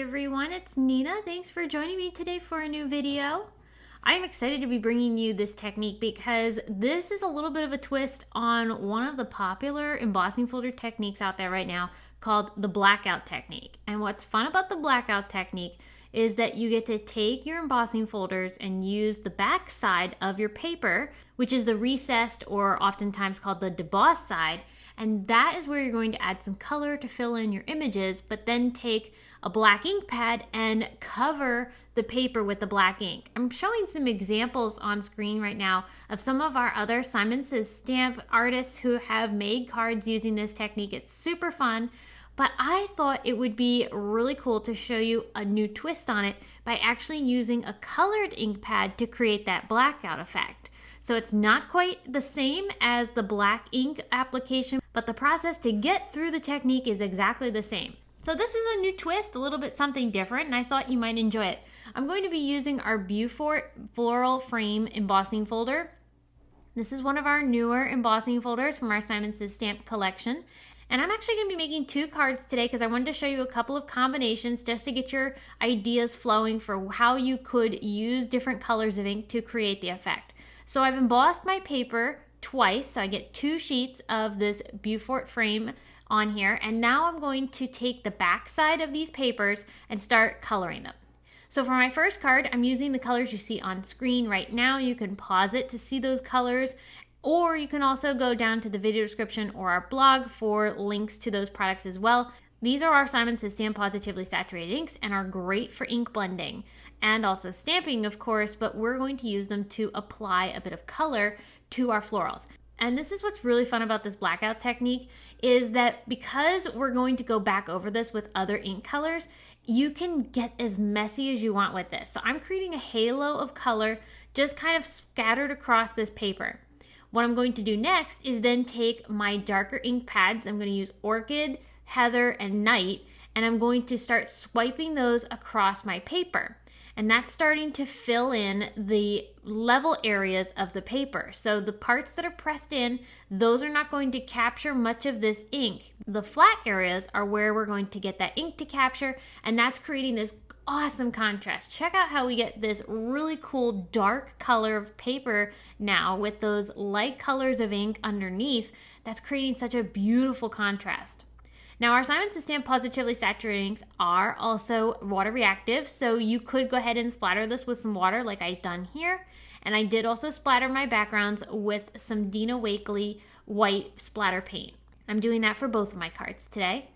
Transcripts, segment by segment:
everyone, it's Nina. Thanks for joining me today for a new video. I'm excited to be bringing you this technique because this is a little bit of a twist on one of the popular embossing folder techniques out there right now called the Blackout technique. And what's fun about the Blackout technique is that you get to take your embossing folders and use the back side of your paper, which is the recessed or oftentimes called the debossed side, and that is where you're going to add some color to fill in your images, but then take a black ink pad and cover the paper with the black ink. I'm showing some examples on screen right now of some of our other Simon Says stamp artists who have made cards using this technique. It's super fun, but I thought it would be really cool to show you a new twist on it by actually using a colored ink pad to create that blackout effect. So it's not quite the same as the black ink application, but the process to get through the technique is exactly the same. So this is a new twist, a little bit something different, and I thought you might enjoy it. I'm going to be using our Beaufort Floral Frame embossing folder. This is one of our newer embossing folders from our Simon Says stamp collection. And I'm actually going to be making two cards today because I wanted to show you a couple of combinations just to get your ideas flowing for how you could use different colors of ink to create the effect. So I've embossed my paper twice, so I get two sheets of this Beaufort frame on here, and now I'm going to take the back side of these papers and start coloring them. So for my first card, I'm using the colors you see on screen right now. You can pause it to see those colors, or you can also go down to the video description or our blog for links to those products as well. These are our Simon Says Stamp Pawsitively saturated inks and are great for ink blending and also stamping, of course, but we're going to use them to apply a bit of color to our florals. And this is what's really fun about this blackout technique is that because we're going to go back over this with other ink colors, you can get as messy as you want with this. So I'm creating a halo of color just kind of scattered across this paper. What I'm going to do next is then take my darker ink pads. I'm going to use Orchid, Heather, and Night, and I'm going to start swiping those across my paper. And that's starting to fill in the level areas of the paper. So the parts that are pressed in, those are not going to capture much of this ink. The flat areas are where we're going to get that ink to capture, and that's creating this awesome contrast. Check out how we get this really cool dark color of paper now with those light colors of ink underneath. That's creating such a beautiful contrast. Now our Simon Says Stamp Pawsitively saturated inks are also water reactive, so you could go ahead and splatter this with some water like I've done here. And I did also splatter my backgrounds with some Dina Wakley white splatter paint. I'm doing that for both of my cards today.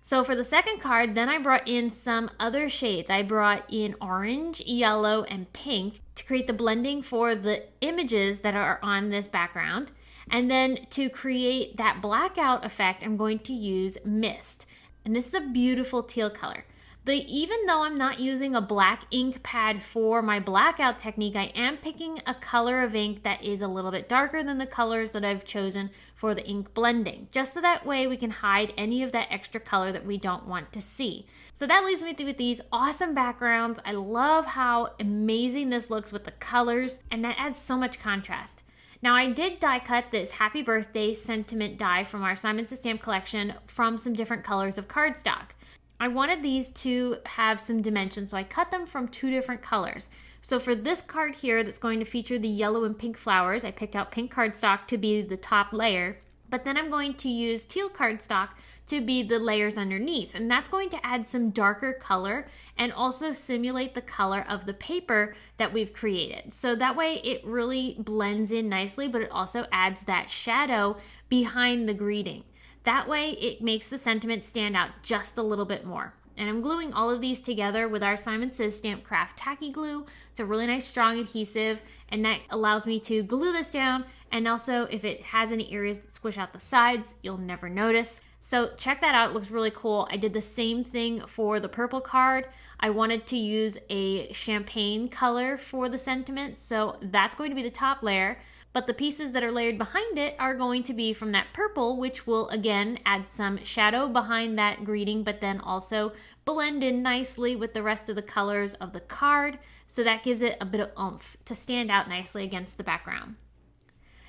So for the second card, then I brought in some other shades. I brought in orange, yellow, and pink to create the blending for the images that are on this background. And then to create that blackout effect, I'm going to use Mist. And this is a beautiful teal color. Even though I'm not using a black ink pad for my blackout technique, I am picking a color of ink that is a little bit darker than the colors that I've chosen for the ink blending, just so that way we can hide any of that extra color that we don't want to see. So that leaves me with these awesome backgrounds. I love how amazing this looks with the colors, and that adds so much contrast. Now I did die cut this Happy Birthday sentiment die from our Simon Says stamp collection from some different colors of cardstock. I wanted these to have some dimension, so I cut them from two different colors. So for this card here that's going to feature the yellow and pink flowers, I picked out pink cardstock to be the top layer, but then I'm going to use teal cardstock to be the layers underneath, and that's going to add some darker color and also simulate the color of the paper that we've created. So that way it really blends in nicely, but it also adds that shadow behind the greeting. That way it makes the sentiment stand out just a little bit more. And I'm gluing all of these together with our Simon Says Stamp Craft Tacky Glue. It's a really nice strong adhesive, and that allows me to glue this down, and also if it has any areas that squish out the sides, you'll never notice. So check that out, it looks really cool. I did the same thing for the purple card. I wanted to use a champagne color for the sentiment, so that's going to be the top layer. But the pieces that are layered behind it are going to be from that purple, which will again add some shadow behind that greeting, but then also blend in nicely with the rest of the colors of the card. So that gives it a bit of oomph to stand out nicely against the background.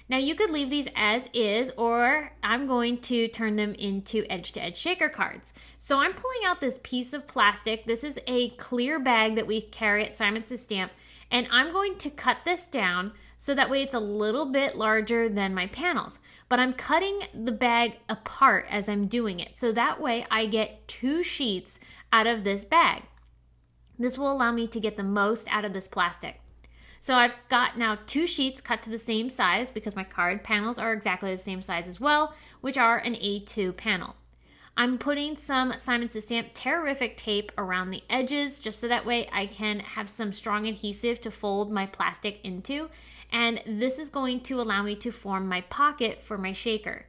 Now you could leave these as is, or I'm going to turn them into edge-to-edge shaker cards. So I'm pulling out this piece of plastic. This is a clear bag that we carry at Simon Says Stamp, and I'm going to cut this down so that way it's a little bit larger than my panels. But I'm cutting the bag apart as I'm doing it, so that way I get 2 sheets out of this bag. This will allow me to get the most out of this plastic. So I've got now 2 sheets cut to the same size because my card panels are exactly the same size as well, which are an A2 panel. I'm putting some Simon Says Stamp Terrific tape around the edges just so that way I can have some strong adhesive to fold my plastic into, and this is going to allow me to form my pocket for my shaker.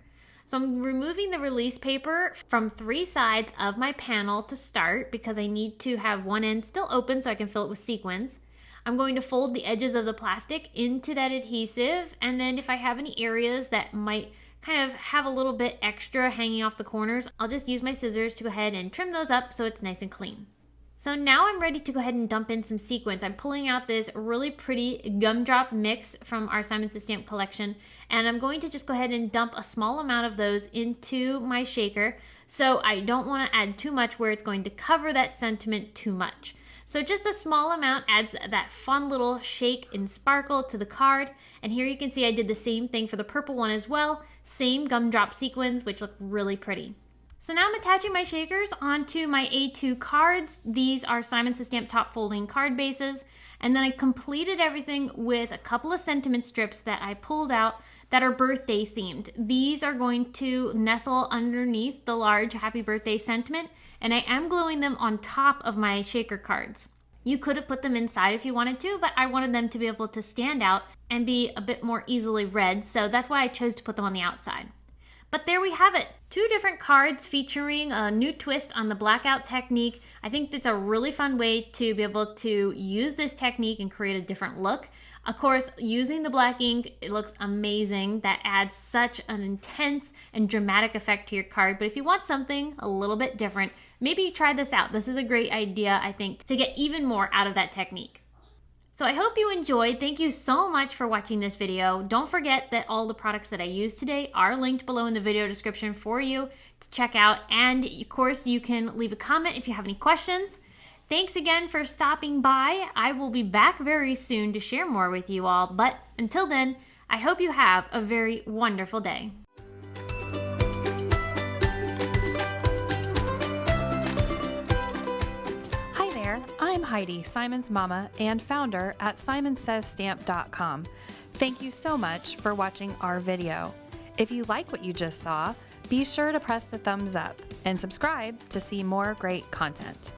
So I'm removing the release paper from 3 sides of my panel to start because I need to have one end still open so I can fill it with sequins. I'm going to fold the edges of the plastic into that adhesive, and then if I have any areas that might kind of have a little bit extra hanging off the corners, I'll just use my scissors to go ahead and trim those up so it's nice and clean. So now I'm ready to go ahead and dump in some sequins. I'm pulling out this really pretty gumdrop mix from our Simon Says Stamp collection, and I'm going to just go ahead and dump a small amount of those into my shaker. So I don't want to add too much where it's going to cover that sentiment too much. So just a small amount adds that fun little shake and sparkle to the card. And here you can see I did the same thing for the purple one as well. Same gumdrop sequins, which look really pretty. So now I'm attaching my shakers onto my A2 cards. These are Simon Says Stamp top folding card bases. And then I completed everything with a couple of sentiment strips that I pulled out that are birthday themed. These are going to nestle underneath the large happy birthday sentiment, and I am gluing them on top of my shaker cards. You could have put them inside if you wanted to, but I wanted them to be able to stand out and be a bit more easily read, so that's why I chose to put them on the outside. But there we have it. 2 different cards featuring a new twist on the blackout technique. I think it's a really fun way to be able to use this technique and create a different look. Of course, using the black ink, it looks amazing. That adds such an intense and dramatic effect to your card. But if you want something a little bit different, maybe try this out. This is a great idea, I think, to get even more out of that technique. So I hope you enjoyed. Thank you so much for watching this video. Don't forget that all the products that I used today are linked below in the video description for you to check out. And of course, you can leave a comment if you have any questions. Thanks again for stopping by. I will be back very soon to share more with you all. But until then, I hope you have a very wonderful day. I'm Heidi, Simon's mama and founder at SimonsSaysStamp.com. Thank you so much for watching our video. If you like what you just saw, be sure to press the thumbs up and subscribe to see more great content.